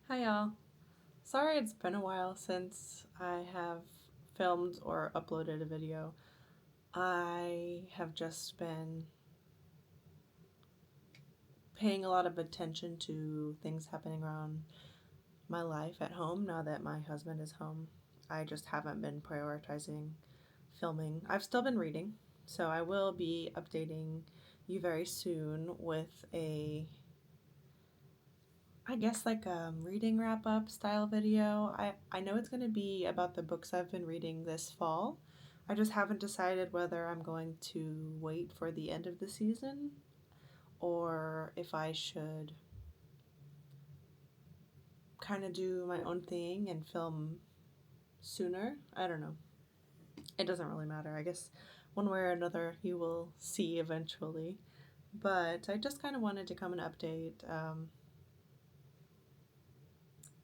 Hi, y'all. Sorry it's been a while since I have filmed or uploaded a video. I have just been paying a lot of attention to things happening around my life at home now that my husband is home. I just haven't been prioritizing filming. I've still been reading, so I will be updating you very soon with I guess like a reading wrap up style video. I know it's going to be about the books I've been reading this fall. I just haven't decided whether I'm going to wait for the end of the season or if I should kind of do my own thing and film sooner. I don't know. It doesn't really matter. I guess one way or another you will see eventually. But I just kind of wanted to come and update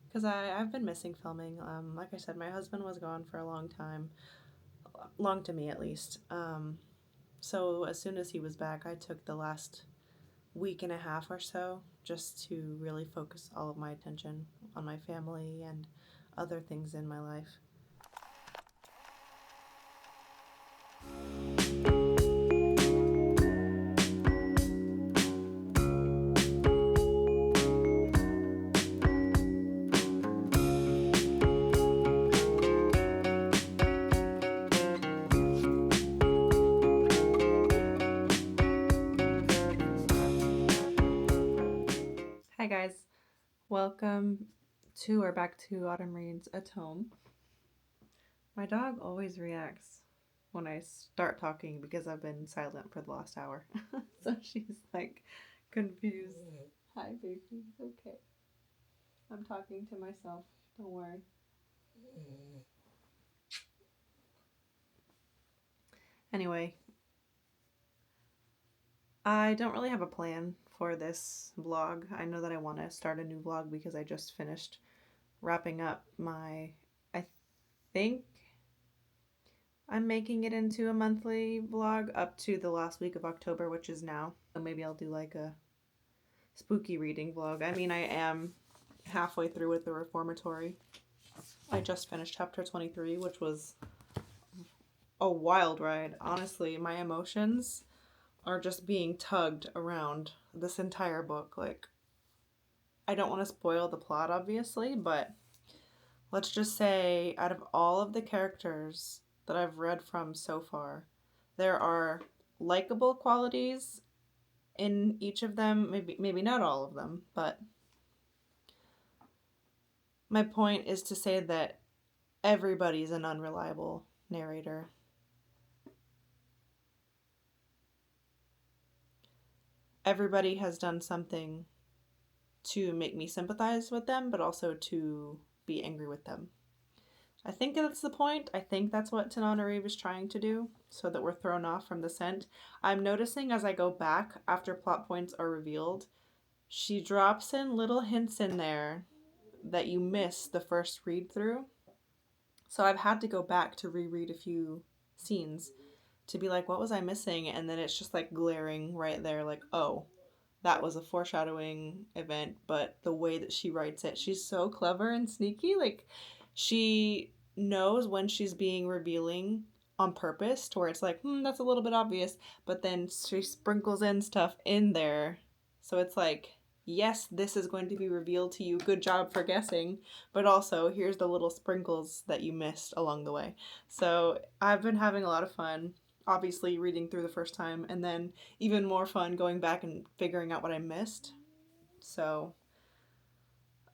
because I've been missing filming. Like I said, my husband was gone for a long time, long to me at least. So as soon as he was back, I took the last week and a half or so just to really focus all of my attention on my family and other things in my life. Hi guys, welcome to or back to Autumn Reads a Tome. My dog always reacts when I start talking because I've been silent for the last hour. So she's like confused. Hi baby, okay. I'm talking to myself. Don't worry. Anyway, I don't really have a plan for this vlog. I know that I want to start a new vlog because I just finished wrapping up I think I'm making it into a monthly vlog up to the last week of October, which is now. So maybe I'll do like a spooky reading vlog. I mean, I am halfway through with the Reformatory. I just finished chapter 23, which was a wild ride. Honestly, my emotions are just being tugged around this entire book. Like, I don't want to spoil the plot, obviously, but let's just say out of all of the characters that I've read from so far, there are likable qualities in each of them. Maybe not all of them, but my point is to say that everybody's an unreliable narrator. Everybody has done something to make me sympathize with them, but also to be angry with them. I think that's the point. I think that's what Tananarive is trying to do, so that we're thrown off from the scent. I'm noticing as I go back after plot points are revealed, she drops in little hints in there that you miss the first read through. So I've had to go back to reread a few scenes to be like, what was I missing? And then it's just like glaring right there, like, oh, that was a foreshadowing event, but the way that she writes it, she's so clever and sneaky. Like, she knows when she's being revealing on purpose, to where it's like, that's a little bit obvious, but then she sprinkles in stuff in there. So it's like, yes, this is going to be revealed to you. Good job for guessing. But also, here's the little sprinkles that you missed along the way. So I've been having a lot of fun, obviously, reading through the first time, and then even more fun going back and figuring out what I missed. So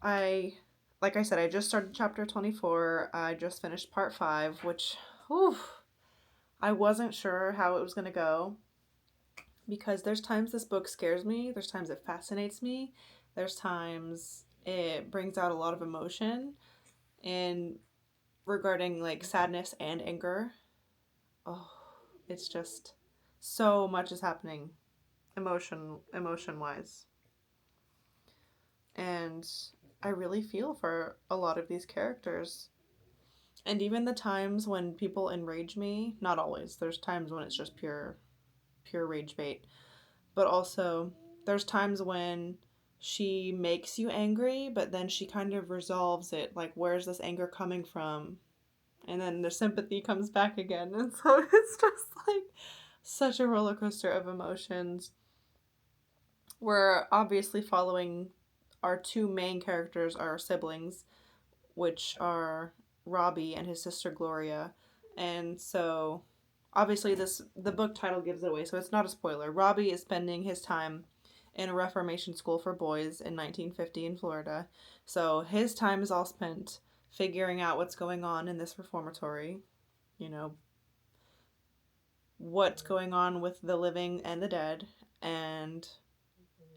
I like I said, I just started chapter 24. I just finished part 5, which whew, I wasn't sure how it was going to go because there's times this book scares me, there's times it fascinates me, there's times it brings out a lot of emotion and regarding like sadness and anger. Oh, it's just so much is happening emotion wise. And I really feel for a lot of these characters. And even the times when people enrage me, not always. There's times when it's just pure rage bait. But also there's times when she makes you angry, but then she kind of resolves it. Like, where's this anger coming from? And then the sympathy comes back again. And so it's just like such a roller coaster of emotions. We're obviously following our two main characters, our siblings, which are Robbie and his sister Gloria. And so obviously the book title gives it away, so it's not a spoiler. Robbie is spending his time in a Reformation school for boys in 1950 in Florida. So his time is all spent figuring out what's going on in this reformatory, you know, what's going on with the living and the dead, and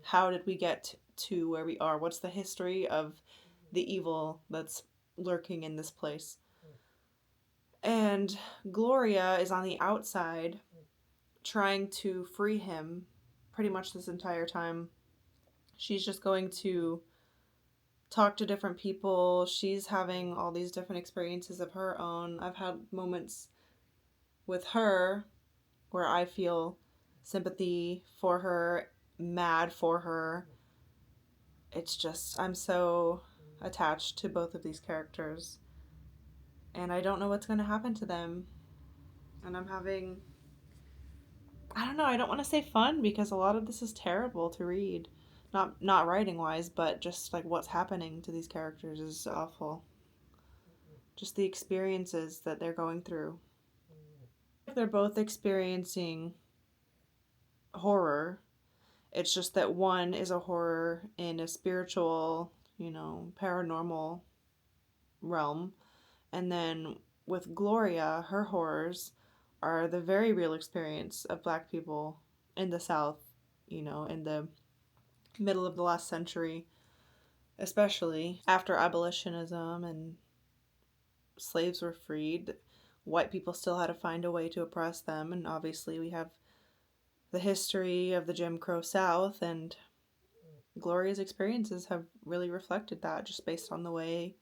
how did we get to where we are? What's the history of the evil that's lurking in this place? And Gloria is on the outside trying to free him pretty much this entire time. She's just going to talk to different people. She's having all these different experiences of her own. I've had moments with her where I feel sympathy for her, mad for her. It's just, I'm so attached to both of these characters. And I don't know what's going to happen to them. And I'm having, I don't know, I don't want to say fun because a lot of this is terrible to read. Not writing wise, but just like what's happening to these characters is awful. Just the experiences that they're going through. They're both experiencing horror. It's just that one is a horror in a spiritual, paranormal realm. And then with Gloria, her horrors are the very real experience of Black people in the South, in the middle of the last century, especially after abolitionism and slaves were freed. White people still had to find a way to oppress them, and obviously we have the history of the Jim Crow South, and Gloria's experiences have really reflected that just based on the way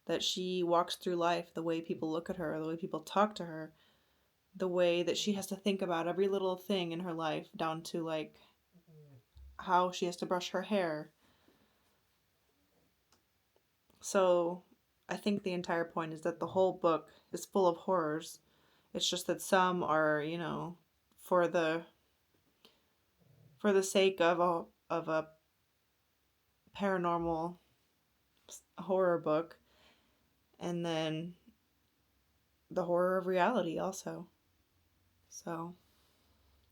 that she walks through life, the way people look at her, the way people talk to her, the way that she has to think about every little thing in her life, down to like how she has to brush her hair. So I think the entire point is that the whole book is full of horrors. It's just that some are, for the sake of a paranormal horror book, and then the horror of reality also. So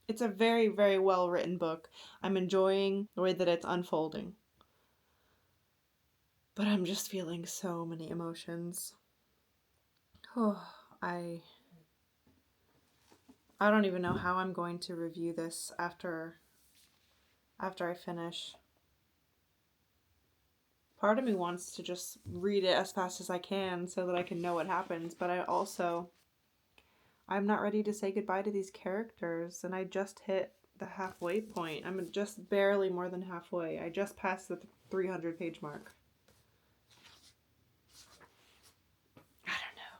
it's a very, very well written book. I'm enjoying the way that it's unfolding. But I'm just feeling so many emotions. Oh, I don't even know how I'm going to review this after I finish. Part of me wants to just read it as fast as I can so that I can know what happens, but I'm not ready to say goodbye to these characters, and I just hit the halfway point. I'm just barely more than halfway. I just passed the 300 page mark. I don't know.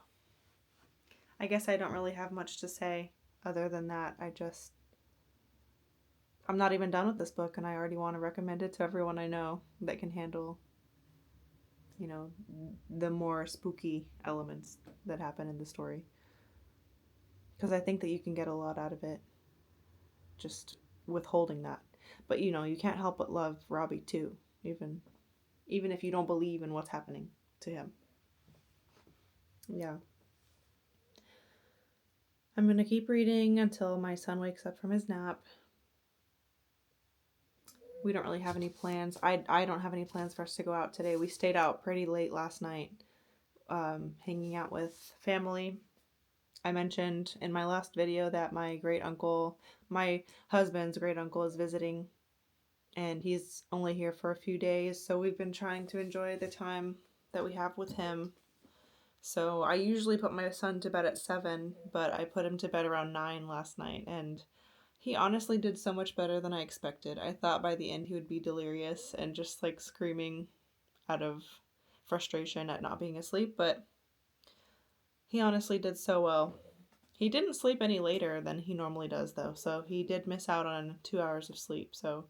I guess I don't really have much to say other than that. I'm not even done with this book, and I already want to recommend it to everyone I know that can handle, the more spooky elements that happen in the story. Because I think that you can get a lot out of it just withholding that. But you can't help but love Robbie too, even if you don't believe in what's happening to him. Yeah. I'm going to keep reading until my son wakes up from his nap. We don't really have any plans. I don't have any plans for us to go out today. We stayed out pretty late last night, hanging out with family. I mentioned in my last video that my husband's great uncle is visiting, and he's only here for a few days, so we've been trying to enjoy the time that we have with him. So I usually put my son to bed at 7, but I put him to bed around 9 last night, and he honestly did so much better than I expected. I thought by the end he would be delirious and just like screaming out of frustration at not being asleep, but he honestly did so well. He didn't sleep any later than he normally does, though, so he did miss out on 2 hours of sleep. So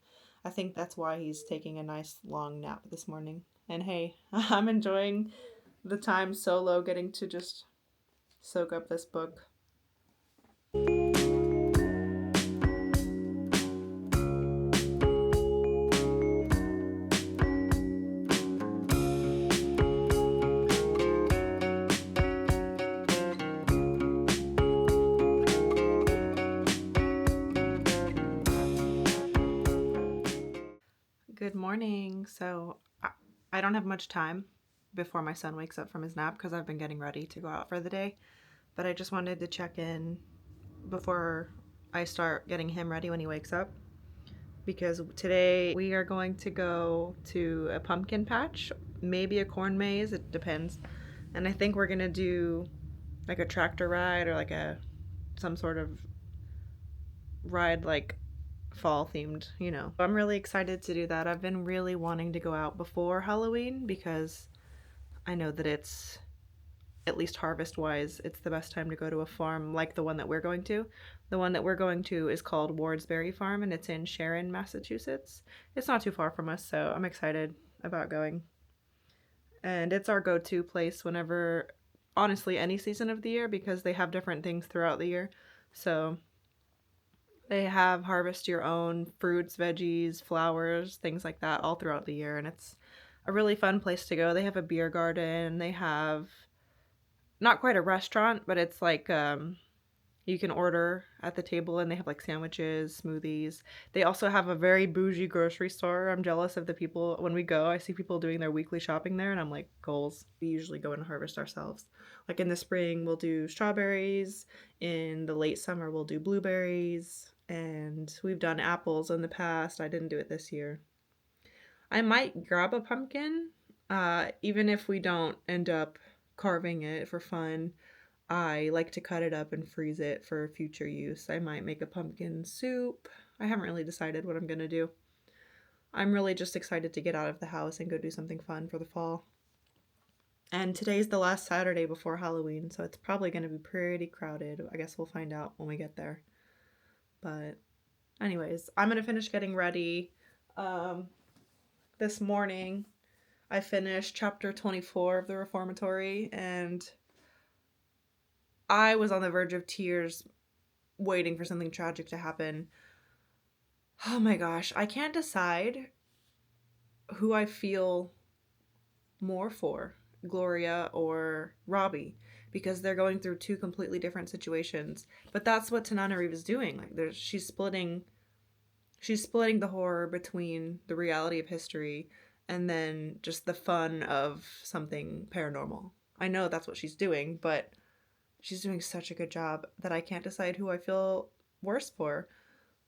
I think that's why he's taking a nice long nap this morning. And hey, I'm enjoying the time solo getting to just soak up this book. Good morning. So I don't have much time before my son wakes up from his nap because I've been getting ready to go out for the day. But I just wanted to check in before I start getting him ready when he wakes up, because today we are going to go to a pumpkin patch, maybe a corn maze, it depends. And I think we're gonna do like a tractor ride or like some sort of ride, like fall themed, you know. I'm really excited to do that. I've been really wanting to go out before Halloween because I know that it's, at least harvest wise, it's the best time to go to a farm like the one that we're going to. The one that we're going to is called Wardsbury Farm, and it's in Sharon, Massachusetts. It's not too far from us, so I'm excited about going. And it's our go-to place whenever, honestly, any season of the year, because they have different things throughout the year. So they have harvest your own fruits, veggies, flowers, things like that all throughout the year, and it's a really fun place to go. They have a beer garden. They have not quite a restaurant, but it's like you can order at the table, and they have like sandwiches, smoothies. They also have a very bougie grocery store. I'm jealous of the people. When we go, I see people doing their weekly shopping there, and I'm like, goals. We usually go and harvest ourselves. Like in the spring, we'll do strawberries. In the late summer, we'll do blueberries. And we've done apples in the past. I didn't do it this year. I might grab a pumpkin, even if we don't end up carving it for fun. I like to cut it up and freeze it for future use. I might make a pumpkin soup. I haven't really decided what I'm going to do. I'm really just excited to get out of the house and go do something fun for the fall. And today's the last Saturday before Halloween, so it's probably going to be pretty crowded. I guess we'll find out when we get there. But anyways, I'm going to finish getting ready. This morning, I finished chapter 24 of the Reformatory, and I was on the verge of tears waiting for something tragic to happen. Oh my gosh, I can't decide who I feel more for, Gloria or Robbie, because they're going through two completely different situations. But that's what Tananarive is doing. Like she's splitting the horror between the reality of history and then just the fun of something paranormal. I know that's what she's doing, but she's doing such a good job that I can't decide who I feel worse for.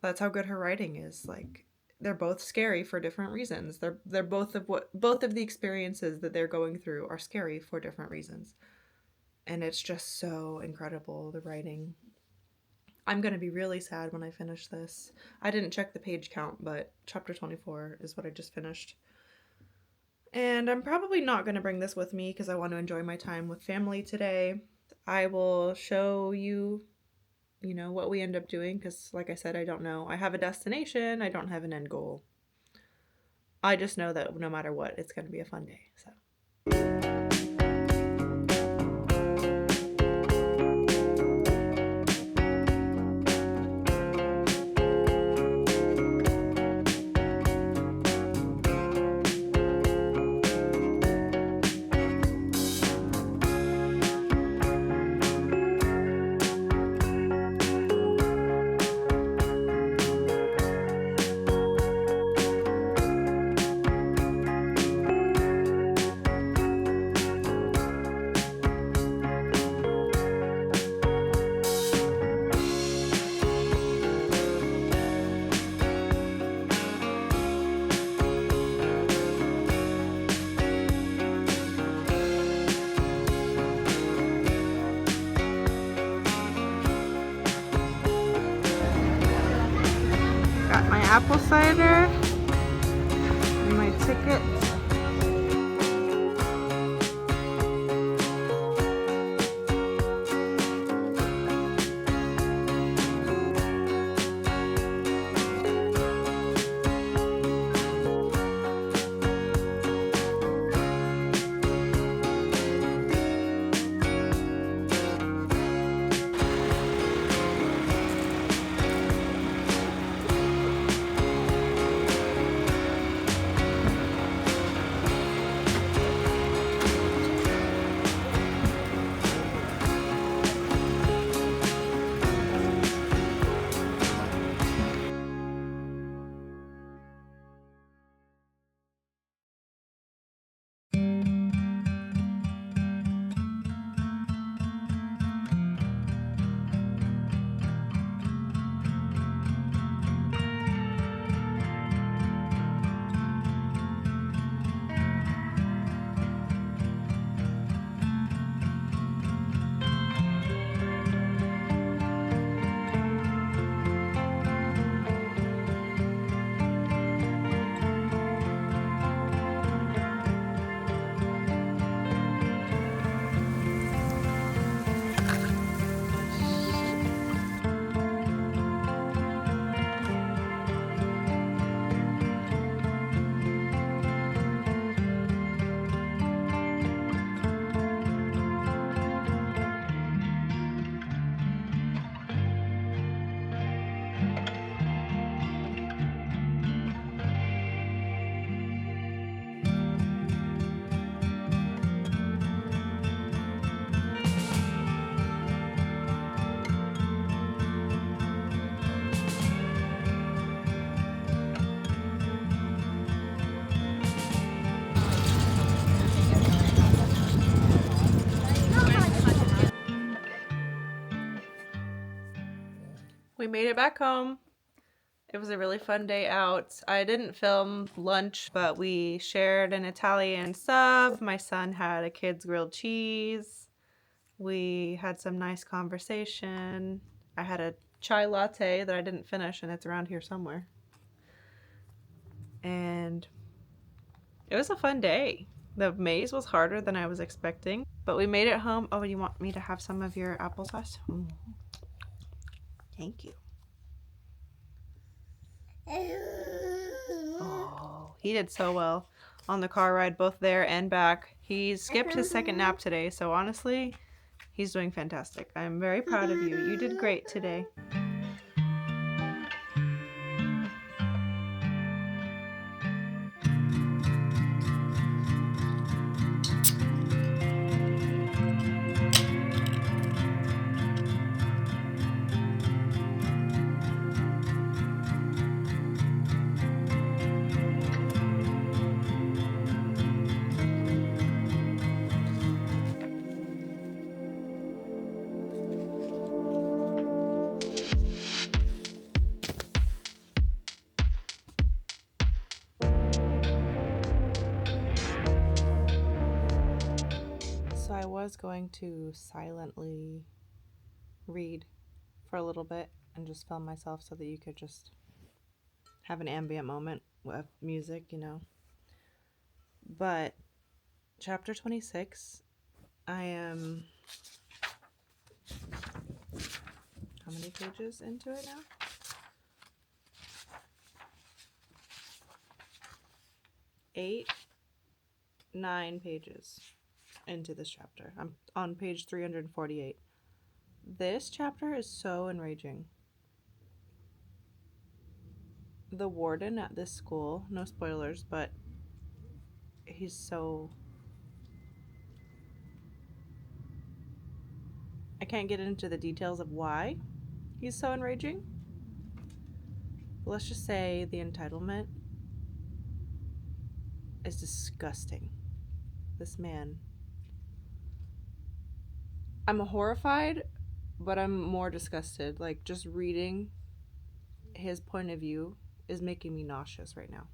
That's how good her writing is. Like, they're both scary for different reasons. They're both of the experiences that they're going through are scary for different reasons. And it's just so incredible, the writing. I'm going to be really sad when I finish this. I didn't check the page count, but chapter 24 is what I just finished. And I'm probably not going to bring this with me because I want to enjoy my time with family today. I will show you, what we end up doing because, like I said, I don't know. I have a destination. I don't have an end goal. I just know that no matter what, it's going to be a fun day, so. Got my apple cider and my ticket. We made it back home. It was a really fun day out. I didn't film lunch, but we shared an Italian sub. My son had a kid's grilled cheese. We had some nice conversation. I had a chai latte that I didn't finish, and it's around here somewhere. And it was a fun day. The maze was harder than I was expecting, but we made it home. Oh, you want me to have some of your applesauce? Thank you. Oh, he did so well on the car ride, both there and back. He skipped his second nap today, so honestly, he's doing fantastic. I'm very proud of you. You did great today. So I was going to silently read for a little bit and just film myself so that you could just have an ambient moment with music, you know. But chapter 26, I am how many pages into it now? 8, 9 pages into this chapter. I'm on page 348. This chapter is so enraging. The warden at this school, no spoilers, but he's so... I can't get into the details of why he's so enraging. But let's just say the entitlement is disgusting. This man. I'm horrified, but I'm more disgusted. Like, just reading his point of view is making me nauseous right now.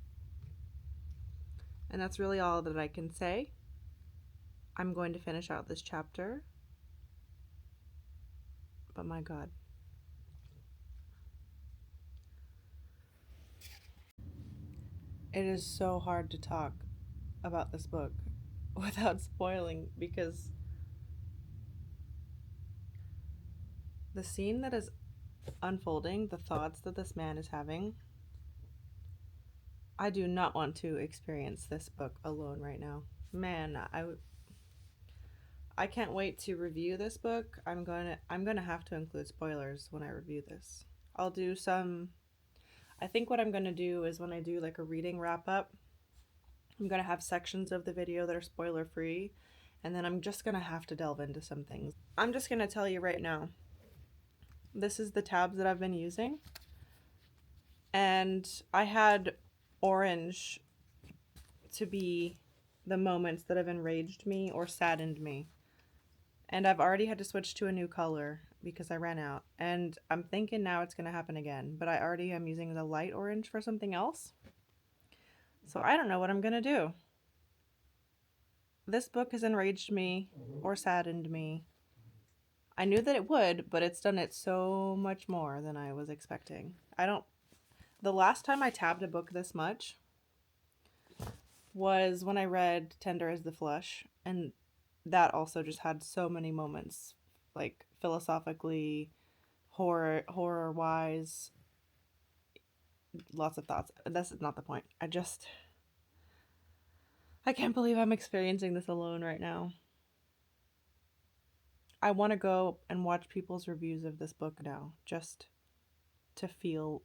And that's really all that I can say. I'm going to finish out this chapter. But my God. It is so hard to talk about this book without spoiling, because the scene that is unfolding, the thoughts that this man is having, I do not want to experience this book alone right now. Man, I can't wait to review this book. I'm gonna have to include spoilers when I review this. I'll do some... I think what I'm gonna do is when I do like a reading wrap up, I'm gonna have sections of the video that are spoiler free, and then I'm just gonna have to delve into some things. I'm just gonna tell you right now, this is the tabs that I've been using, and I had orange to be the moments that have enraged me or saddened me. And I've already had to switch to a new color because I ran out. And I'm thinking now it's going to happen again. But I already am using the light orange for something else. So I don't know what I'm going to do. This book has enraged me or saddened me. I knew that it would, but it's done it so much more than I was expecting. The last time I tabbed a book this much was when I read Tender as the Flush, and that also just had so many moments, like philosophically, horror wise, lots of thoughts. That's not the point. I can't believe I'm experiencing this alone right now. I want to go and watch people's reviews of this book now, just to feel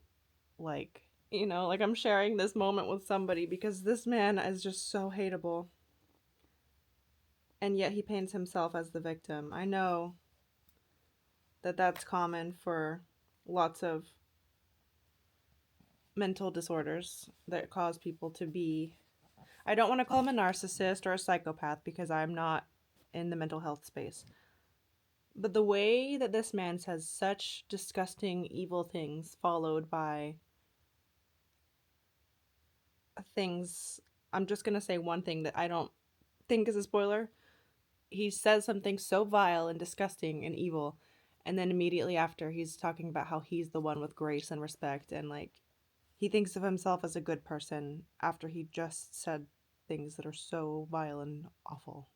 like, like I'm sharing this moment with somebody, because this man is just so hateable. And yet he paints himself as the victim. I know that that's common for lots of mental disorders that cause people to be... I don't want to call him a narcissist or a psychopath because I'm not in the mental health space. But the way that this man says such disgusting, evil things, followed by things. I'm just going to say one thing that I don't think is a spoiler. He says something so vile and disgusting and evil. And then immediately after, he's talking about how he's the one with grace and respect. And like, he thinks of himself as a good person after he just said things that are so vile and awful.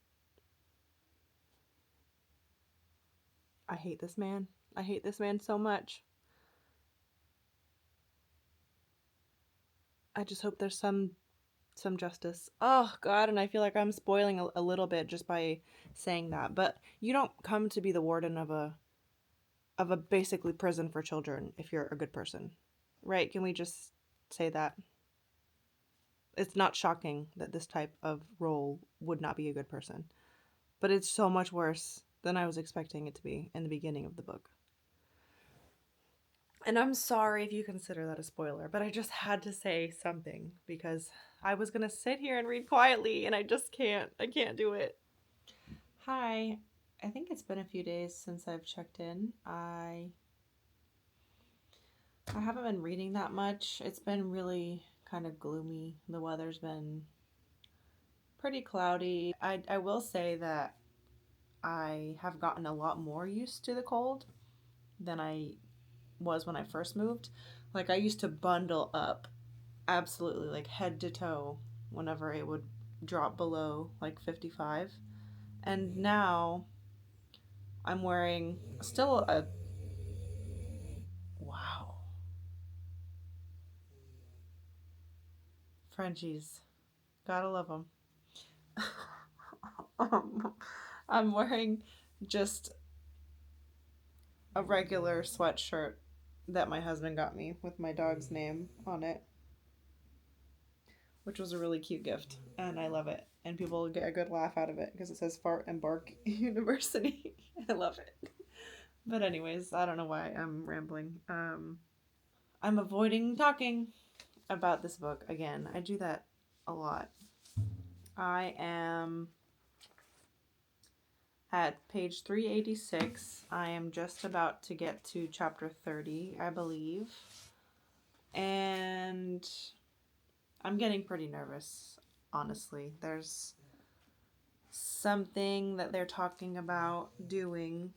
I hate this man. I hate this man so much. I just hope there's some justice. Oh God, and I feel like I'm spoiling a little bit just by saying that. But you don't come to be the warden of a basically prison for children if you're a good person. Right? Can we just say that? It's not shocking that this type of role would not be a good person. But it's so much worse than I was expecting it to be in the beginning of the book. And I'm sorry if you consider that a spoiler, but I just had to say something because I was going to sit here and read quietly and I just can't. I can't do it. Hi. I think it's been a few days since I've checked in. I haven't been reading that much. It's been really kind of gloomy. The weather's been pretty cloudy. I will say that I have gotten a lot more used to the cold than I was when I first moved. Like, I used to bundle up absolutely, like, head to toe whenever it would drop below like 55. And now I'm wearing still a. Wow. Frenchies. Gotta love them. I'm wearing just a regular sweatshirt that my husband got me with my dog's name on it, which was a really cute gift, and I love it. And people get a good laugh out of it because it says Fart and Bark University. I love it. But anyways, I don't know why I'm rambling. I'm avoiding talking about this book again. I do that a lot. I am at page 386. I am just about to get to chapter 30, I believe. And I'm getting pretty nervous, honestly. There's something that they're talking about doing,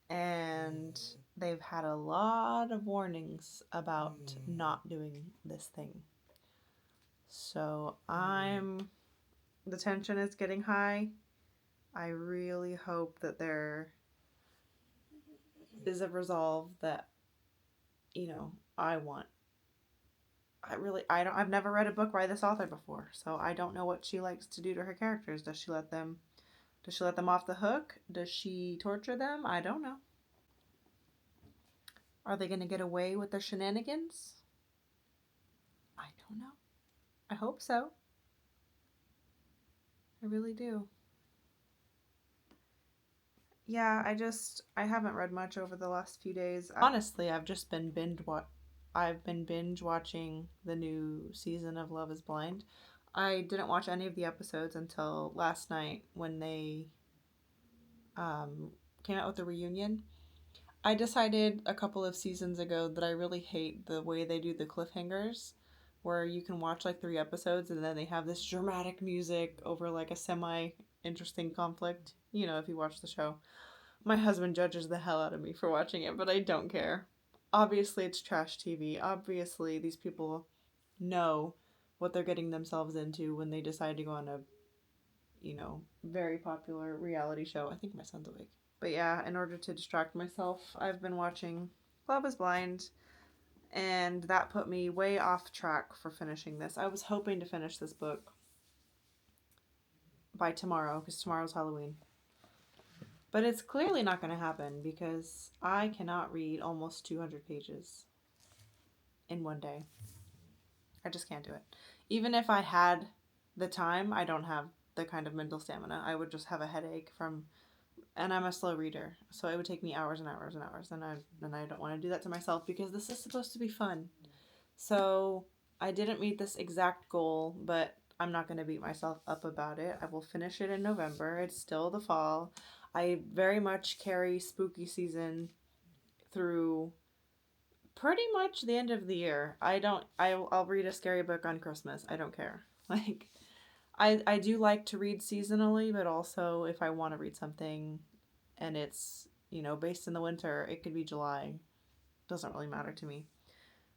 and they've had a lot of warnings about not doing this thing. So the tension is getting high. I really hope that there is a resolve that, I want. I've never read a book by this author before, so I don't know what she likes to do to her characters. Does she let them off the hook? Does she torture them? I don't know. Are they going to get away with their shenanigans? I don't know. I hope so. I really do. Yeah, I haven't read much over the last few days. Honestly, I've been binge watching the new season of Love is Blind. I didn't watch any of the episodes until last night when they um, came out with the reunion. I decided a couple of seasons ago that I really hate the way they do the cliffhangers, where you can watch like 3 episodes and then they have this dramatic music over like a semi interesting conflict. If you watch the show. My husband judges the hell out of me for watching it, but I don't care. Obviously, it's trash TV. Obviously, these people know what they're getting themselves into when they decide to go on a, very popular reality show. I think my son's awake. But yeah, in order to distract myself, I've been watching Love is Blind, and that put me way off track for finishing this. I was hoping to finish this book by tomorrow, because tomorrow's Halloween. But it's clearly not going to happen because I cannot read almost 200 pages in one day. I just can't do it. Even if I had the time, I don't have the kind of mental stamina. I would just have a headache and I'm a slow reader, so it would take me hours and hours and hours, and I don't want to do that to myself because this is supposed to be fun. So I didn't meet this exact goal, but I'm not going to beat myself up about it. I will finish it in November. It's still the fall. I very much carry spooky season through pretty much the end of the year. I'll read a scary book on Christmas. I don't care. Like I do like to read seasonally, but also if I want to read something and it's, based in the winter, it could be July. Doesn't really matter to me.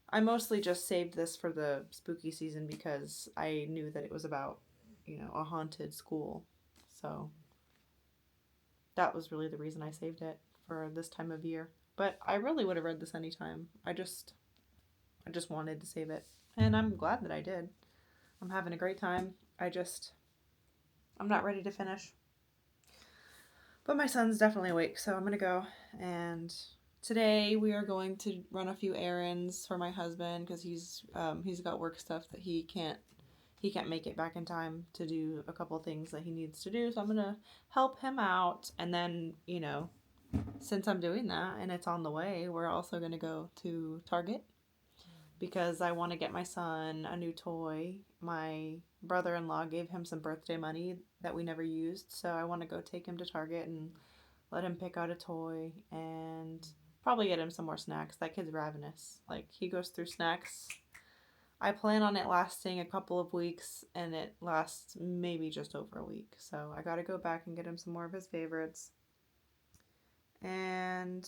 I mostly just saved this for the spooky season because I knew that it was about, a haunted school. So that was really the reason I saved it for this time of year. But I really would have read this anytime. I just wanted to save it. And I'm glad that I did. I'm having a great time. I'm not ready to finish. But my son's definitely awake, so I'm going to go. And today we are going to run a few errands for my husband because he's got work stuff that he can't make it back in time to do a couple things that he needs to do. So I'm going to help him out. And then, since I'm doing that and it's on the way, we're also going to go to Target because I want to get my son a new toy. My brother-in-law gave him some birthday money that we never used, so I want to go take him to Target and let him pick out a toy and probably get him some more snacks. That kid's ravenous. Like, he goes through snacks. I plan on it lasting a couple of weeks, and it lasts maybe just over a week. So I got to go back and get him some more of his favorites. And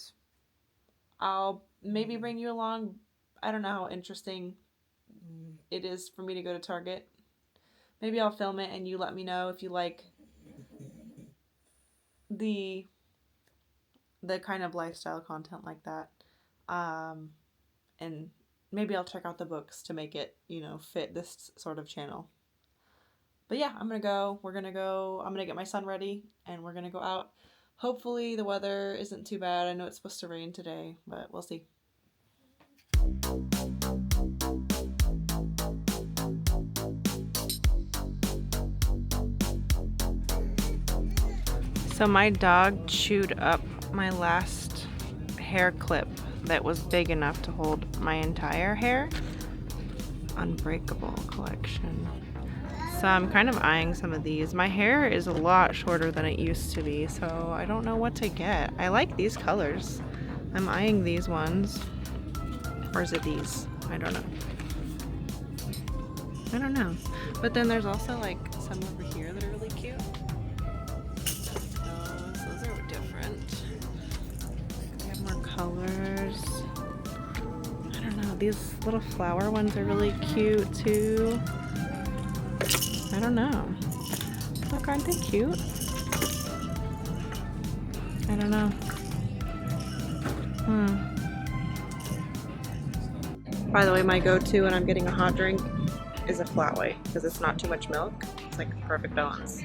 I'll maybe bring you along. I don't know how interesting it is for me to go to Target. Maybe I'll film it and you let me know if you like the kind of lifestyle content like that. And maybe I'll check out the books to make it, fit this sort of channel. But yeah, I'm going to go. We're going to go. I'm going to get my son ready and we're going to go out. Hopefully the weather isn't too bad. I know it's supposed to rain today, but we'll see. So my dog chewed up my last hair clip that was big enough to hold my entire hair. Unbreakable collection. So I'm kind of eyeing some of these. My hair is a lot shorter than it used to be, so I don't know what to get. I like these colors. I'm eyeing these ones. Or is it these? I don't know. But then there's also like some over here that are really cute. Those are different. We have more colors. I don't know. These little flower ones are really cute too. I don't know. Look, aren't they cute? I don't know. By the way, my go-to when I'm getting a hot drink is a flat white because it's not too much milk. It's like a perfect balance.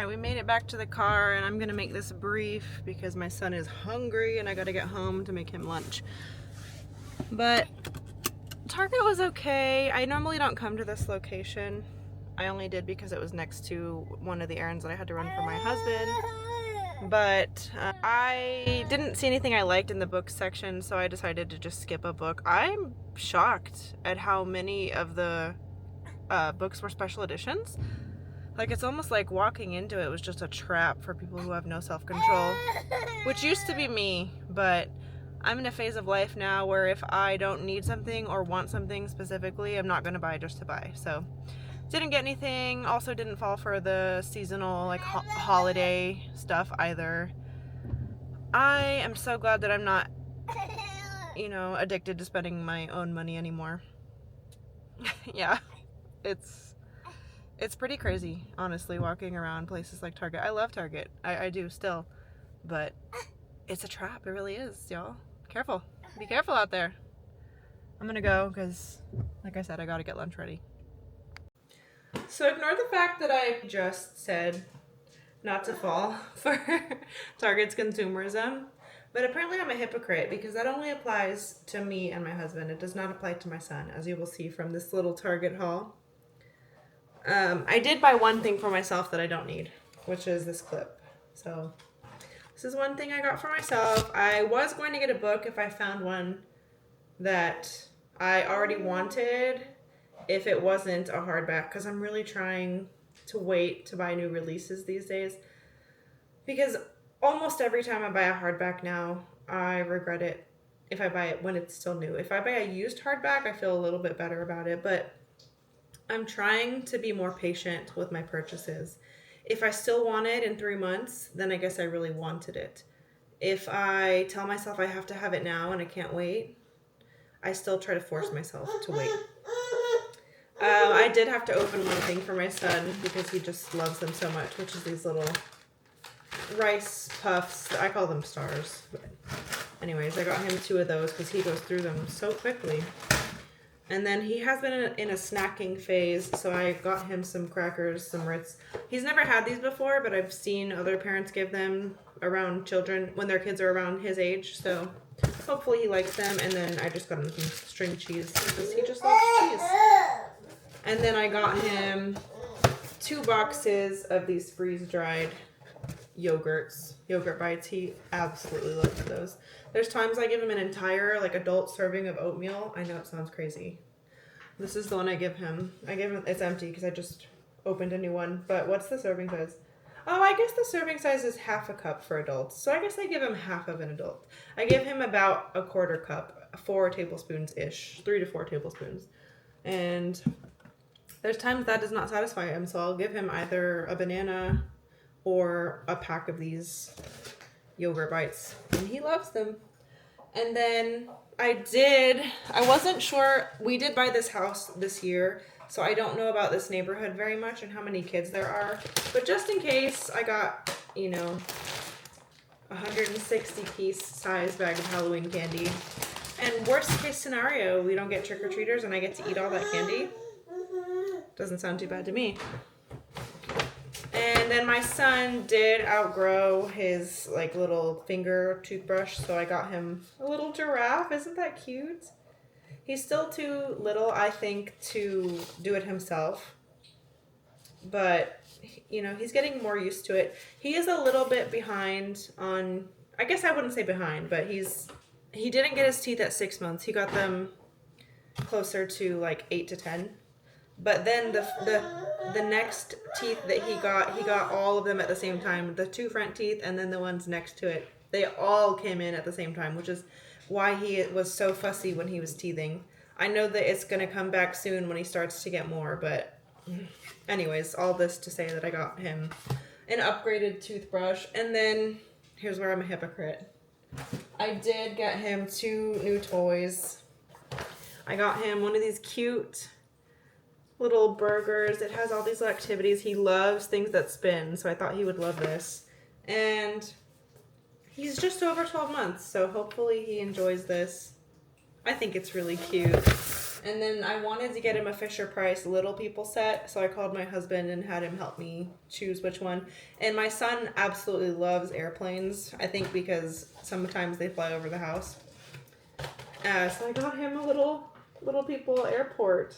Alright, we made it back to the car, and I'm gonna make this brief because my son is hungry and I gotta get home to make him lunch. But Target was okay. I normally don't come to this location. I only did because it was next to one of the errands that I had to run for my husband. But I didn't see anything I liked in the book section, so I decided to just skip a book. I'm shocked at how many of the books were special editions. Like, it's almost like walking into it was just a trap for people who have no self-control, which used to be me, but I'm in a phase of life now where if I don't need something or want something specifically, I'm not going to buy just to buy. So didn't get anything. Also didn't fall for the seasonal, like, holiday stuff either. I am so glad that I'm not, you know, addicted to spending my own money anymore. Yeah, it's pretty crazy, honestly, walking around places like Target. I love Target. I do still. But it's a trap. It really is, y'all. Careful. Be careful out there. I'm gonna go because, like I said, I gotta get lunch ready. So ignore the fact that I just said not to fall for Target's consumerism. But apparently I'm a hypocrite because that only applies to me and my husband. It does not apply to my son, as you will see from this little Target haul. I did buy one thing for myself that I don't need, which is this clip. So this is one thing I got for myself. I was going to get a book if I found one that I already wanted, if it wasn't a hardback, because I'm really trying to wait to buy new releases these days. Because almost every time I buy a hardback now, I regret it if I buy it when it's still new. If I buy a used hardback, I feel a little bit better about it, but I'm trying to be more patient with my purchases. If I still want it in 3 months, then I guess I really wanted it. If I tell myself I have to have it now and I can't wait, I still try to force myself to wait. I did have to open one thing for my son because he just loves them so much, which is these little rice puffs. I call them stars. But anyways, I got him 2 of those because he goes through them so quickly. And then he has been in a snacking phase, so I got him some crackers, some Ritz. He's never had these before, but I've seen other parents give them around children when their kids are around his age, so hopefully he likes them. And then I just got him some string cheese because he just loves cheese. And then I got him 2 boxes of these freeze-dried yogurts, yogurt bites. He absolutely loves those. There's times I give him an entire, like, adult serving of oatmeal. I know it sounds crazy. This is the one I give him. It's empty because I just opened a new one. But what's the serving size? Oh, I guess the serving size is half a cup for adults. So I guess I give him half of an adult. I give him about a quarter cup, 4 tablespoons-ish, 3 to 4 tablespoons. And there's times that does not satisfy him, so I'll give him either a banana or a pack of these yogurt bites, and he loves them. And then I wasn't sure, we did buy this house this year, so I don't know about this neighborhood very much and how many kids there are, but just in case, I got, you know, 160 piece size bag of Halloween candy. And worst case scenario, we don't get trick-or-treaters and I get to eat all that candy. Doesn't sound too bad to me. And then my son did outgrow his, like, little finger toothbrush, so I got him a little giraffe. Isn't that cute? He's still too little, I think, to do it himself. But, you know, he's getting more used to it. He is a little bit behind on, I guess I wouldn't say behind, but he didn't get his teeth at 6 months. He got them closer to, like, 8 to 10. But then the next teeth that he got all of them at the same time. The 2 front teeth and then the ones next to it. They all came in at the same time, which is why he was so fussy when he was teething. I know that it's going to come back soon when he starts to get more, but anyways, all this to say that I got him an upgraded toothbrush. And then here's where I'm a hypocrite. I did get him 2 new toys. I got him one of these cute little burgers. It has all these little activities. He loves things that spin, so I thought he would love this. And he's just over 12 months, so hopefully he enjoys this. I think it's really cute. And then I wanted to get him a Fisher-Price Little People set, so I called my husband and had him help me choose which one. And my son absolutely loves airplanes, I think because sometimes they fly over the house. So I got him a Little People airport.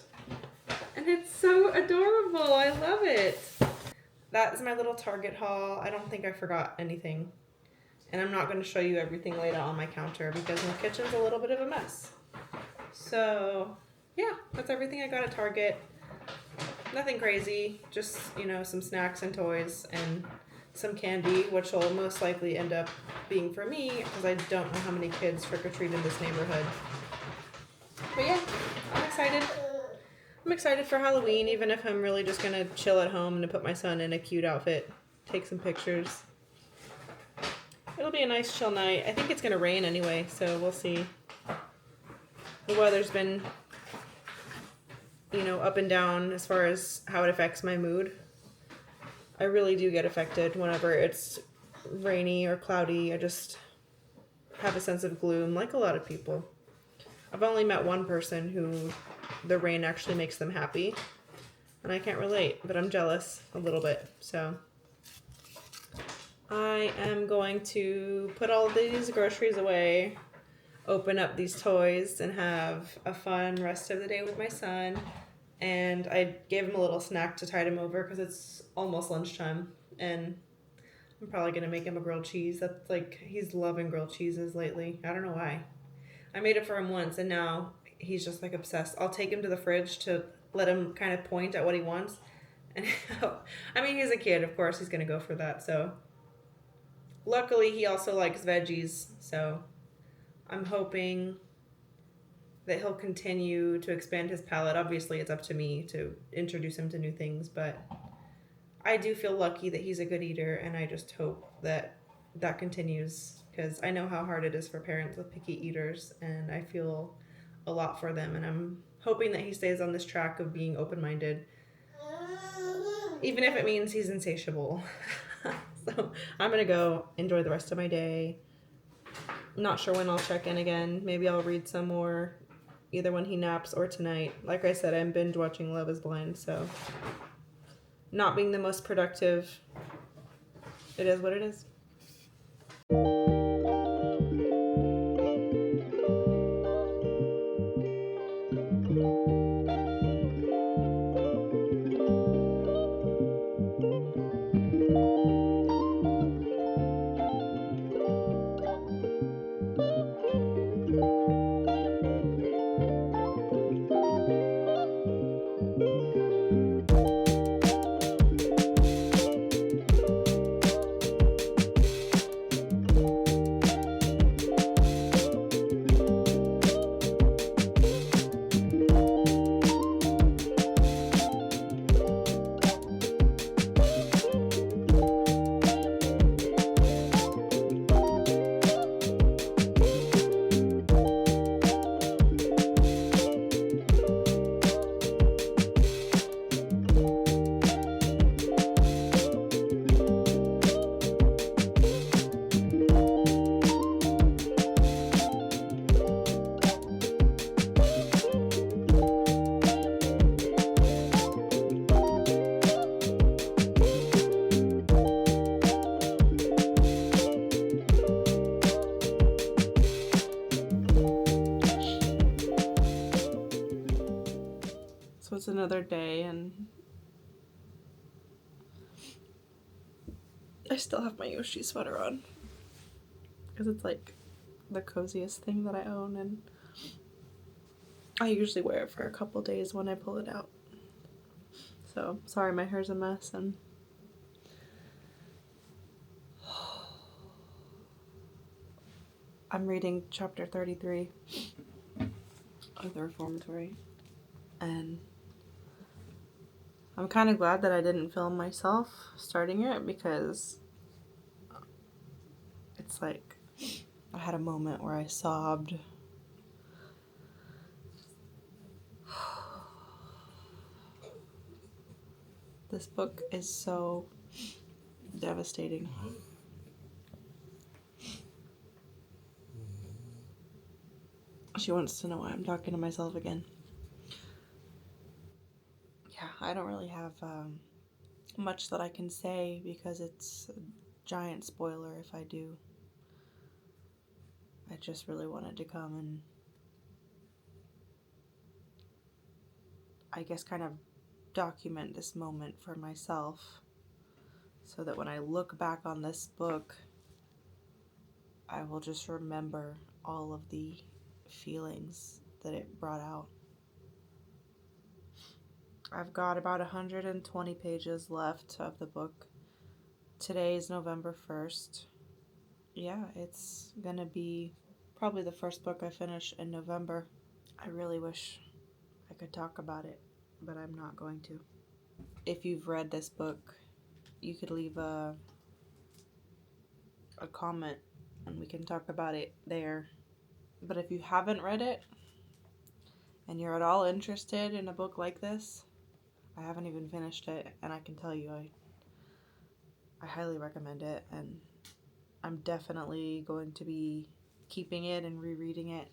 And it's so adorable. I love it. That's my little Target haul. I don't think I forgot anything. And I'm not going to show you everything laid out on my counter because my kitchen's a little bit of a mess. So, yeah, that's everything I got at Target. Nothing crazy, just, you know, some snacks and toys and some candy, which will most likely end up being for me because I don't know how many kids trick-or-treat in this neighborhood. But yeah, I'm excited. I'm excited for Halloween, even if I'm really just going to chill at home and put my son in a cute outfit, take some pictures. It'll be a nice chill night. I think it's going to rain anyway, so we'll see. The weather's been, you know, up and down as far as how it affects my mood. I really do get affected whenever it's rainy or cloudy. I just have a sense of gloom, like a lot of people. I've only met one person who the rain actually makes them happy, and I can't relate, but I'm jealous a little bit. So I am going to put all of these groceries away, open up these toys, and have a fun rest of the day with my son. And I gave him a little snack to tide him over because it's almost lunchtime, and I'm probably going to make him a grilled cheese. That's like, he's loving grilled cheeses lately. I don't know why. I made it for him once, and now he's just like obsessed. I'll take him to the fridge to let him kind of point at what he wants. And I mean, he's a kid, of course he's going to go for that. So luckily he also likes veggies, so I'm hoping that he'll continue to expand his palate. Obviously, it's up to me to introduce him to new things, but I do feel lucky that he's a good eater, and I just hope that that continues because I know how hard it is for parents with picky eaters, and I feel a lot for them, and I'm hoping that he stays on this track of being open-minded, even if it means he's insatiable. So I'm going to go enjoy the rest of my day. Not sure when I'll check in again. Maybe I'll read some more, either when he naps or tonight. Like I said, I'm binge watching Love is Blind, so not being the most productive. It is what it is. So it's another day, and I still have my Yoshi sweater on because it's like the coziest thing that I own, and I usually wear it for a couple days when I pull it out. So sorry my hair's a mess, and I'm reading chapter 33 of the Reformatory, and I'm kind of glad that I didn't film myself starting it because it's like I had a moment where I sobbed. This book is so devastating. She wants to know why I'm talking to myself again. I don't really have much that I can say because it's a giant spoiler if I do. I just really wanted to come and, I guess, kind of document this moment for myself so that when I look back on this book, I will just remember all of the feelings that it brought out. I've got about 120 pages left of the book. Today is November 1st. Yeah, it's gonna be probably the first book I finish in November. I really wish I could talk about it, but I'm not going to. If you've read this book, you could leave a comment and we can talk about it there. But if you haven't read it and you're at all interested in a book like this, I haven't even finished it, and I can tell you I highly recommend it, and I'm definitely going to be keeping it and rereading it.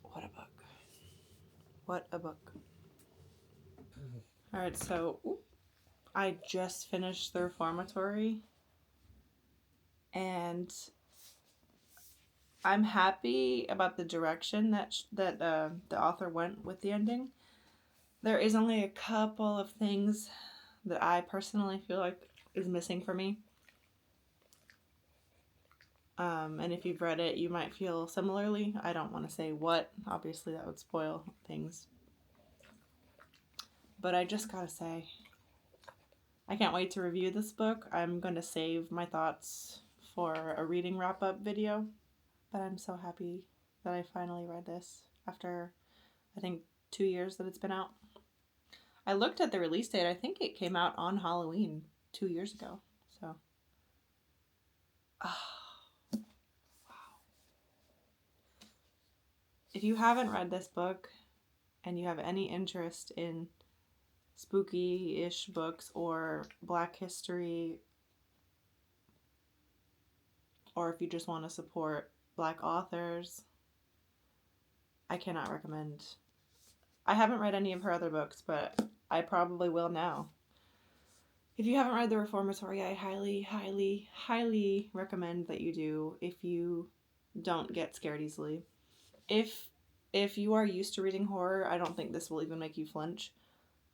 What a book. What a book. Alright, so I just finished the Reformatory, and I'm happy about the direction that the author went with the ending. There is only a couple of things that I personally feel like is missing for me. And if you've read it, you might feel similarly. I don't want to say what. Obviously, that would spoil things. But I just gotta say, I can't wait to review this book. I'm going to save my thoughts for a reading wrap-up video. But I'm so happy that I finally read this after, I think, 2 years that it's been out. I looked at the release date. I think it came out on Halloween 2 years ago. So, wow. If you haven't read this book and you have any interest in spooky-ish books or Black history, or if you just want to support Black authors, I cannot recommend. I haven't read any of her other books, but I probably will now. If you haven't read The Reformatory, I highly, highly, highly recommend that you do if you don't get scared easily. If you are used to reading horror, I don't think this will even make you flinch.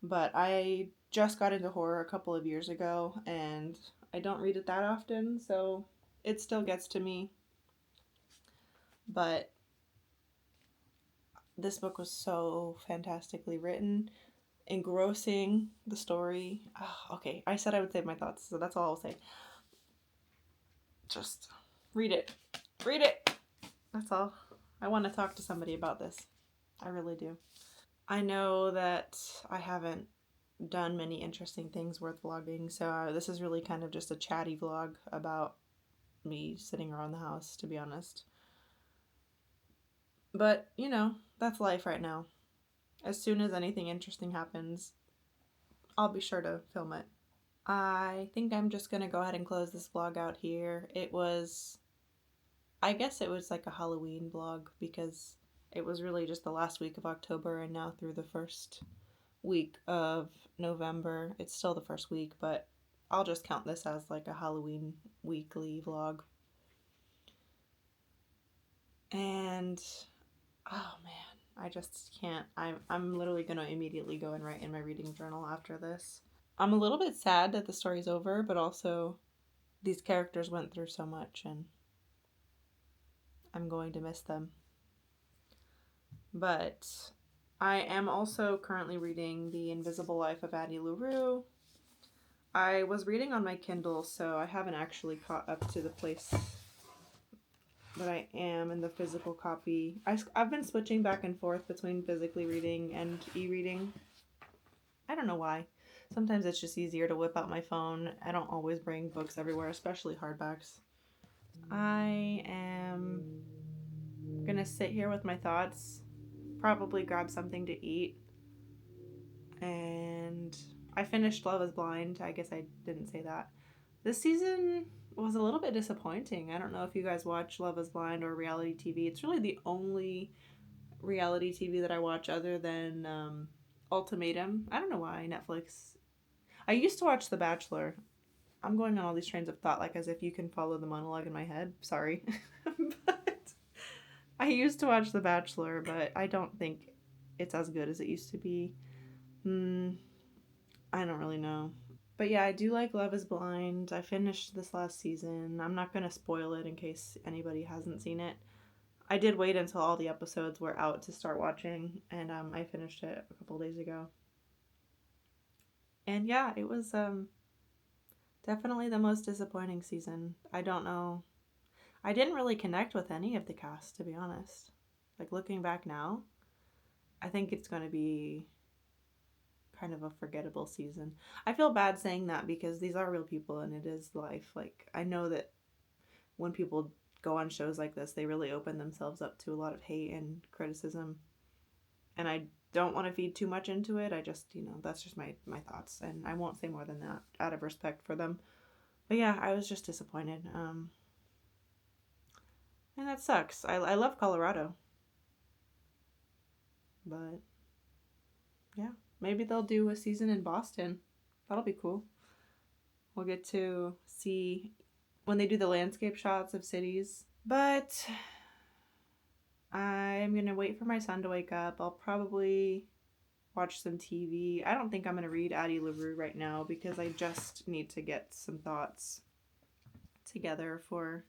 But I just got into horror a couple of years ago, and I don't read it that often, so it still gets to me. But this book was so fantastically written, engrossing, the story. Oh, okay, I said I would save my thoughts, so that's all I'll say. Just read it. Read it! That's all. I want to talk to somebody about this. I really do. I know that I haven't done many interesting things worth vlogging, so this is really kind of just a chatty vlog about me sitting around the house, to be honest. But, you know, that's life right now. As soon as anything interesting happens, I'll be sure to film it. I think I'm just gonna go ahead and close this vlog out here. I guess it was like a Halloween vlog because it was really just the last week of October and now through the first week of November. It's still the first week, but I'll just count this as like a Halloween weekly vlog. And oh man, I just can't. I'm literally gonna immediately go and write in my reading journal after this. I'm a little bit sad that the story's over, but also these characters went through so much and I'm going to miss them. But I am also currently reading The Invisible Life of Addie LaRue. I was reading on my Kindle, so I haven't actually caught up to the place that I am in the physical copy. I've been switching back and forth between physically reading and e-reading. I don't know why. Sometimes it's just easier to whip out my phone. I don't always bring books everywhere, especially hardbacks. I am gonna sit here with my thoughts, probably grab something to eat, and I finished Love is Blind. I guess I didn't say that. This season was a little bit disappointing. I don't know if you guys watch Love is Blind or reality TV. It's really the only reality TV that I watch other than Ultimatum. I don't know why Netflix. I used to watch The Bachelor. I'm going on all these trains of thought, like as if you can follow the monologue in my head. Sorry. But I used to watch The Bachelor, but I don't think it's as good as it used to be. Hmm, I don't really know. But yeah, I do like Love is Blind. I finished this last season. I'm not going to spoil it in case anybody hasn't seen it. I did wait until all the episodes were out to start watching, and I finished it a couple days ago. And yeah, it was definitely the most disappointing season. I don't know. I didn't really connect with any of the cast, to be honest. Like looking back now, I think it's going to be kind of a forgettable season. I feel bad saying that because these are real people and it is life. Like, I know that when people go on shows like this, they really open themselves up to a lot of hate and criticism. And I don't want to feed too much into it. I just, that's just my thoughts. And I won't say more than that out of respect for them. But yeah, I was just disappointed. And that sucks. I love Colorado. But yeah, maybe they'll do a season in Boston. That'll be cool. We'll get to see when they do the landscape shots of cities. But I'm going to wait for my son to wake up. I'll probably watch some TV. I don't think I'm going to read Addie LaRue right now because I just need to get some thoughts together for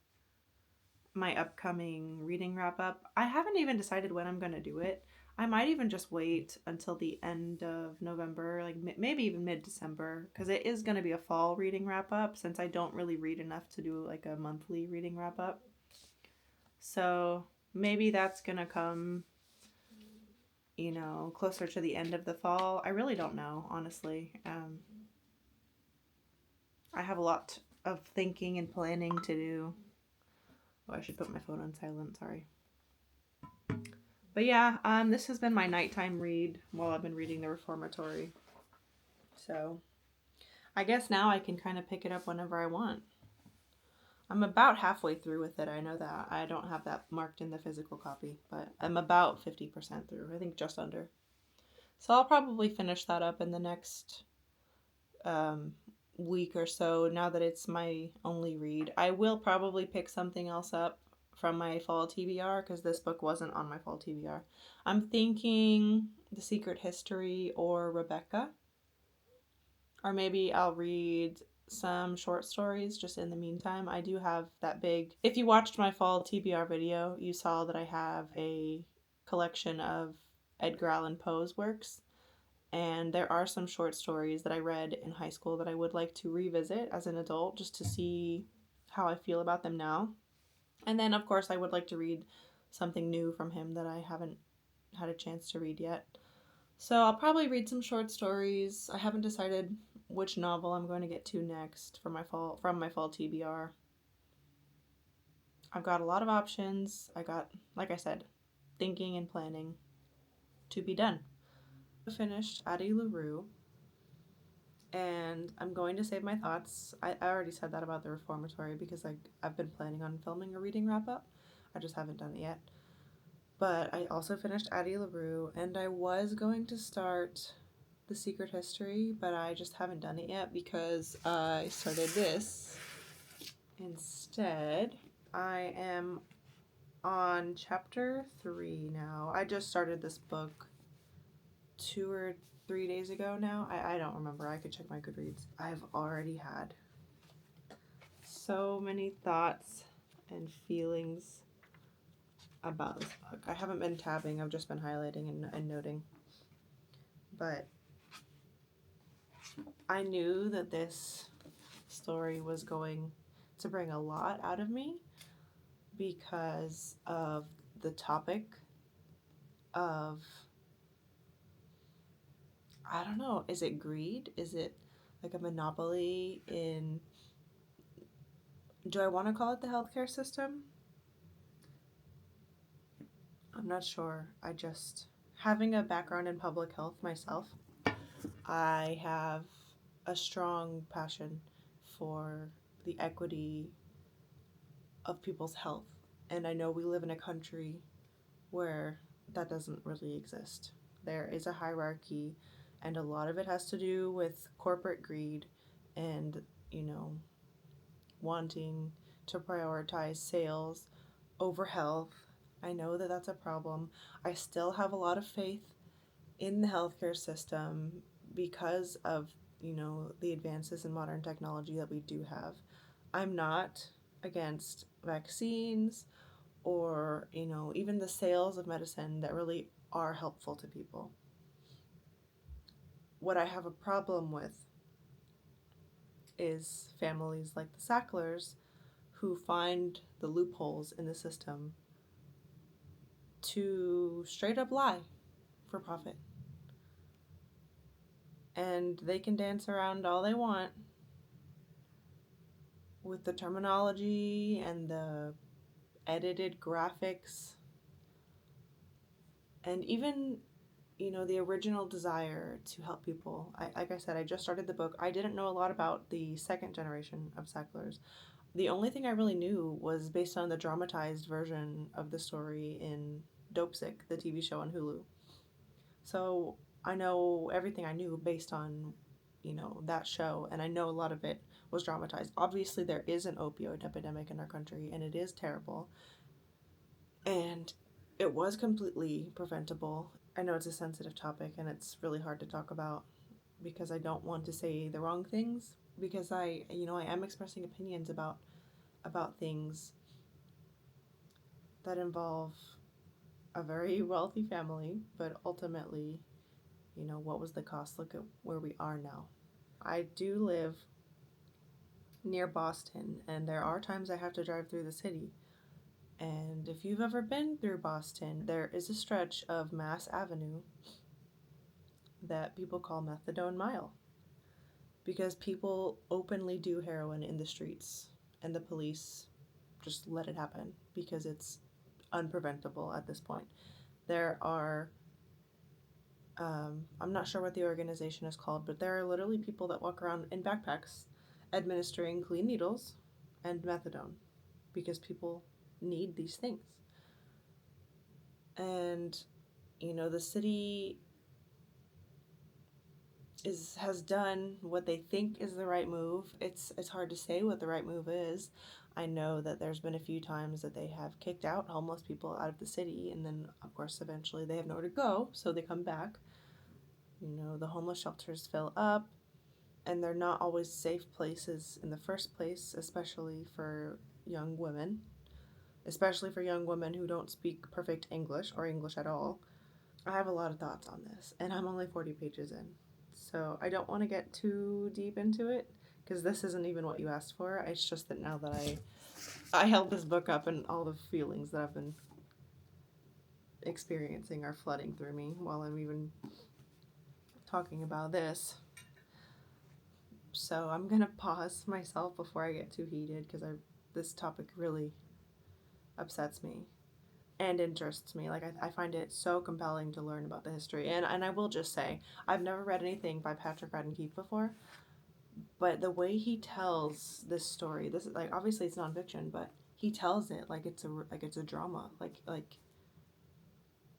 my upcoming reading wrap up. I haven't even decided when I'm going to do it. I might even just wait until the end of November, like maybe even mid-December, because it is going to be a fall reading wrap up since I don't really read enough to do like a monthly reading wrap up. So maybe that's going to come, closer to the end of the fall. I really don't know, honestly. I have a lot of thinking and planning to do. Oh, I should put my phone on silent, sorry. But yeah, this has been my nighttime read while I've been reading the Reformatory. So I guess now I can kind of pick it up whenever I want. I'm about halfway through with it. I know that. I don't have that marked in the physical copy, but I'm about 50% through. I think just under. So I'll probably finish that up in the next week or so now that it's my only read. I will probably pick something else up from my fall TBR because this book wasn't on my fall TBR. I'm thinking The Secret History or Rebecca. Or maybe I'll read some short stories just in the meantime. I do have that big. If you watched my fall TBR video, you saw that I have a collection of Edgar Allan Poe's works. And there are some short stories that I read in high school that I would like to revisit as an adult just to see how I feel about them now. And then, of course, I would like to read something new from him that I haven't had a chance to read yet. So I'll probably read some short stories. I haven't decided which novel I'm going to get to next from my fall TBR. I've got a lot of options. I got, like I said, thinking and planning to be done. I finished Addie LaRue, and I'm going to save my thoughts. I already said that about the Reformatory because I've been planning on filming a reading wrap up. I just haven't done it yet. But I also finished Addie LaRue, and I was going to start The Secret History, but I just haven't done it yet because I started this instead. I am on chapter 3 now. I just started this book 2 or 3 days ago now. I don't remember. I could check my Goodreads. I've already had so many thoughts and feelings about this book. I haven't been tabbing. I've just been highlighting and noting. But I knew that this story was going to bring a lot out of me because of the topic of, I don't know, is it greed? Is it like a monopoly in, do I want to call it the healthcare system? I'm not sure. Having a background in public health myself, I have a strong passion for the equity of people's health. And I know we live in a country where that doesn't really exist. There is a hierarchy, and a lot of it has to do with corporate greed and, you know, wanting to prioritize sales over health. I know that that's a problem. I still have a lot of faith in the healthcare system because of, the advances in modern technology that we do have. I'm not against vaccines or, even the sales of medicine that really are helpful to people. What I have a problem with is families like the Sacklers who find the loopholes in the system to straight up lie for profit. And they can dance around all they want with the terminology and the edited graphics and even, the original desire to help people. Like I said, I just started the book. I didn't know a lot about the second generation of Sacklers. The only thing I really knew was based on the dramatized version of the story in Dopesick, the TV show on Hulu. So I know everything I knew based on, that show, and I know a lot of it was dramatized. Obviously, there is an opioid epidemic in our country, and it is terrible. And it was completely preventable. I know it's a sensitive topic, and it's really hard to talk about because I don't want to say the wrong things. Because I am expressing opinions about things that involve a very wealthy family, but ultimately, what was the cost? Look at where we are now. I do live near Boston, and there are times I have to drive through the city. And if you've ever been through Boston, there is a stretch of Mass Avenue that people call Methadone Mile because people openly do heroin in the streets, and the police just let it happen because it's unpreventable at this point. There are I'm not sure what the organization is called, but there are literally people that walk around in backpacks administering clean needles and methadone because people need these things. And, the city has done what they think is the right move. It's hard to say what the right move is. I know that there's been a few times that they have kicked out homeless people out of the city, and then of course eventually they have nowhere to go, so they come back. The homeless shelters fill up, and they're not always safe places in the first place, especially for young women who don't speak perfect English or English at all. I have a lot of thoughts on this, and I'm only 40 pages in. So I don't want to get too deep into it because this isn't even what you asked for. It's just that now that I held this book up and all the feelings that I've been experiencing are flooding through me while I'm even talking about this. So I'm going to pause myself before I get too heated because this topic really upsets me and interests me. Like, I find it so compelling to learn about the history. And I will just say, I've never read anything by Patrick Radden Keefe before, but the way he tells this story, this is like, obviously it's nonfiction, but he tells it like it's a drama. Like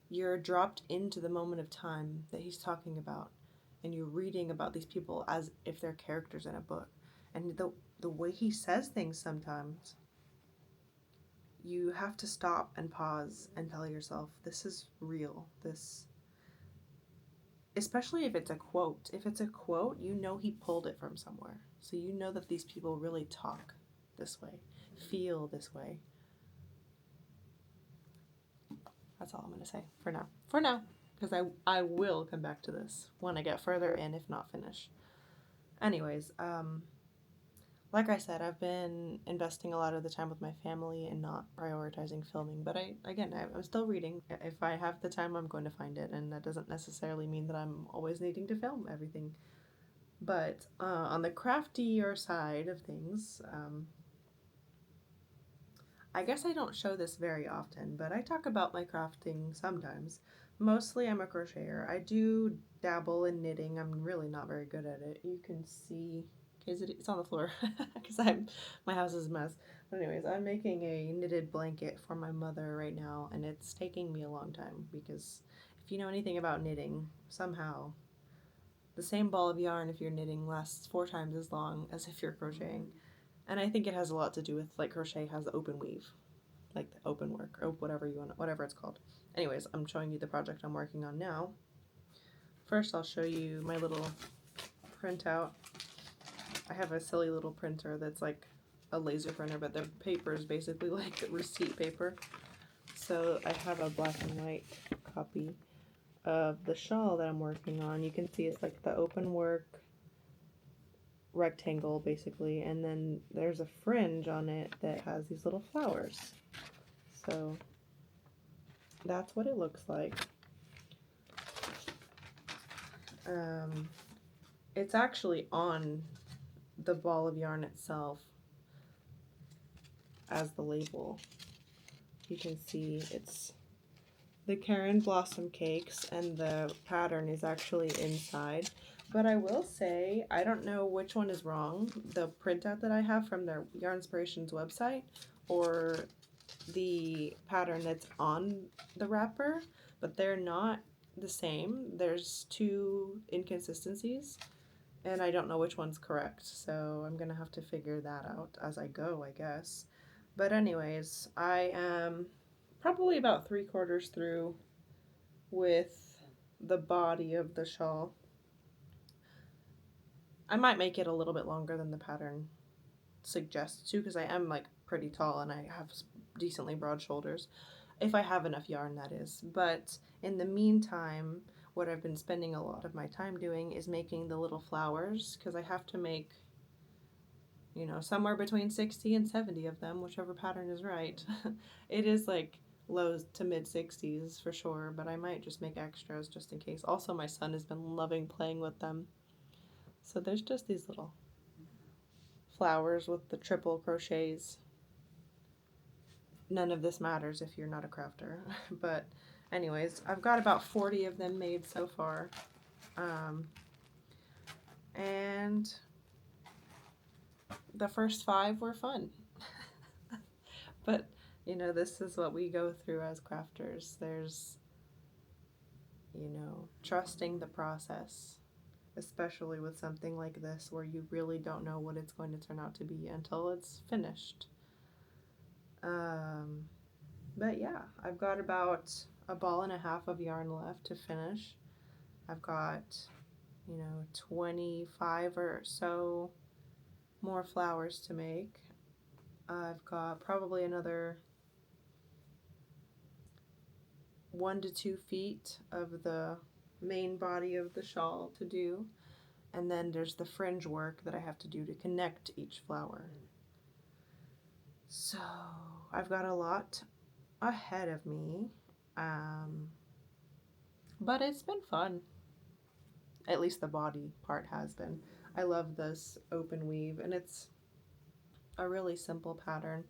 you're dropped into the moment of time that he's talking about, and you're reading about these people as if they're characters in a book. And the way he says things sometimes, you have to stop and pause and tell yourself, this is real. This, especially if it's a quote. If it's a quote, he pulled it from somewhere. So you know that these people really talk this way, feel this way. That's all I'm going to say for now. For now. Because I will come back to this when I get further in, if not finish. Anyways, like I said, I've been investing a lot of the time with my family and not prioritizing filming. But I'm still reading. If I have the time, I'm going to find it. And that doesn't necessarily mean that I'm always needing to film everything. But on the craftier side of things, I guess I don't show this very often, but I talk about my crafting sometimes. Mostly I'm a crocheter. I do dabble in knitting. I'm really not very good at it. You can see It's on the floor because my house is a mess. But anyways, I'm making a knitted blanket for my mother right now, and it's taking me a long time because if you know anything about knitting, somehow the same ball of yarn if you're knitting lasts 4 times as long as if you're crocheting. And I think it has a lot to do with like crochet has the open weave, like the open work or whatever it's called. Anyways, I'm showing you the project I'm working on now. First, I'll show you my little printout. I have a silly little printer that's like a laser printer, but the paper is basically like receipt paper. So I have a black and white copy of the shawl that I'm working on. You can see it's like the open work rectangle basically, and then there's a fringe on it that has these little flowers. So that's what it looks like. It's actually on the ball of yarn itself as the label. You can see it's the Karen Blossom Cakes, and the pattern is actually inside. But I will say, I don't know which one is wrong, the printout that I have from their Yarnspirations website or the pattern that's on the wrapper, but they're not the same. There's 2 inconsistencies, and I don't know which one's correct, so I'm gonna have to figure that out as I go, I guess. But anyways, I am probably about 3/4 through with the body of the shawl. I might make it a little bit longer than the pattern suggests too, because I am like pretty tall and I have decently broad shoulders, if I have enough yarn, that is. But in the meantime, what I've been spending a lot of my time doing is making the little flowers, because I have to make, you know, somewhere between 60 and 70 of them, whichever pattern is right. It is like low to mid 60s for sure, but I might just make extras just in case. Also, my son has been loving playing with them. So there's just these little flowers with the triple crochets. None of this matters if you're not a crafter. But anyways, I've got about 40 of them made so far. And the first 5 were fun. But, you know, this is what we go through as crafters. There's, you know, trusting the process, especially with something like this where you really don't know what it's going to turn out to be until it's finished. But yeah, I've got about a ball and a half of yarn left to finish. I've got, you know, 25 or so more flowers to make. I've got probably another 1 to 2 feet of the main body of the shawl to do, and then there's the fringe work that I have to do to connect each flower. So I've got a lot ahead of me, but it's been fun. At least the body part has been. I love this open weave, and it's a really simple pattern.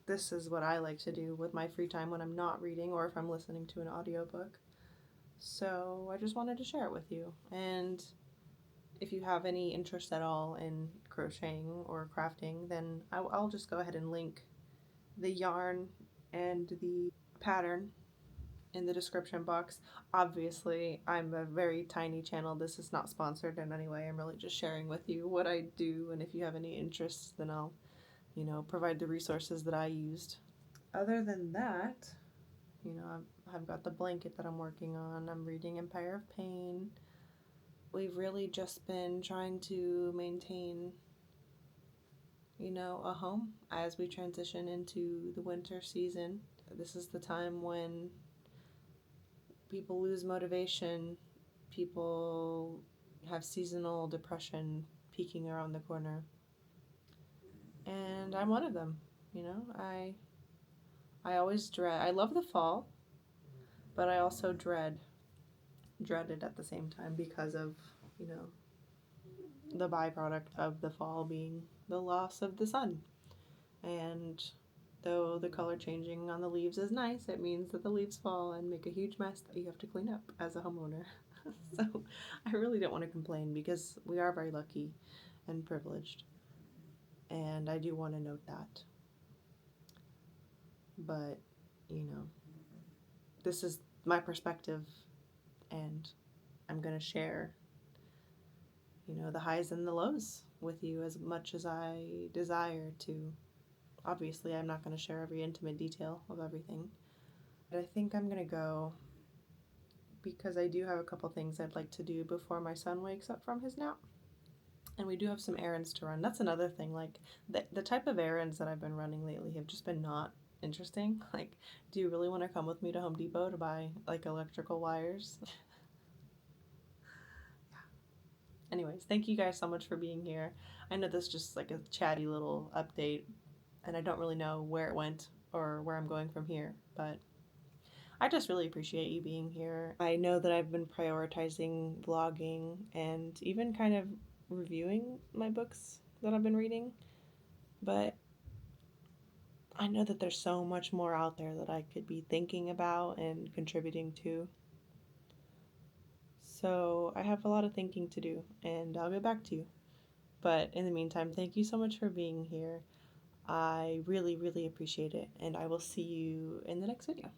This is what I like to do with my free time when I'm not reading or if I'm listening to an audiobook. So I just wanted to share it with you. And if you have any interest at all in crocheting or crafting, then I'll just go ahead and link the yarn and the pattern in the description box. Obviously, I'm a very tiny channel. This is not sponsored in any way. I'm really just sharing with you what I do, and if you have any interests, then I'll, you know, provide the resources that I used. Other than that, you know, I've got the blanket that I'm working on. I'm reading Empire of Pain. We've really just been trying to maintain, you know, a home as we transition into the winter season. This is the time when people lose motivation, people have seasonal depression peeking around the corner. And I'm one of them, you know. I always dread. I love the fall, but I also dread it at the same time because of, you know, the byproduct of the fall being the loss of the sun. And though the color changing on the leaves is nice, it means that the leaves fall and make a huge mess that you have to clean up as a homeowner. So I really don't want to complain because we are very lucky. and privileged. And I do want to note that. But, this is my perspective, and I'm going to share, the highs and the lows with you as much as I desire to. Obviously, I'm not going to share every intimate detail of everything. But I think I'm going to go because I do have a couple things I'd like to do before my son wakes up from his nap. And we do have some errands to run. That's another thing. Like, the type of errands that I've been running lately have just been not interesting. Like, do you really want to come with me to Home Depot to buy, like, electrical wires? Anyways, thank you guys so much for being here. I know this is just like a chatty little update, and I don't really know where it went or where I'm going from here, but I just really appreciate you being here. I know that I've been prioritizing vlogging and even kind of reviewing my books that I've been reading, but I know that there's so much more out there that I could be thinking about and contributing to. So I have a lot of thinking to do, and I'll get back to you. But in the meantime, thank you so much for being here. I really, really appreciate it, and I will see you in the next video.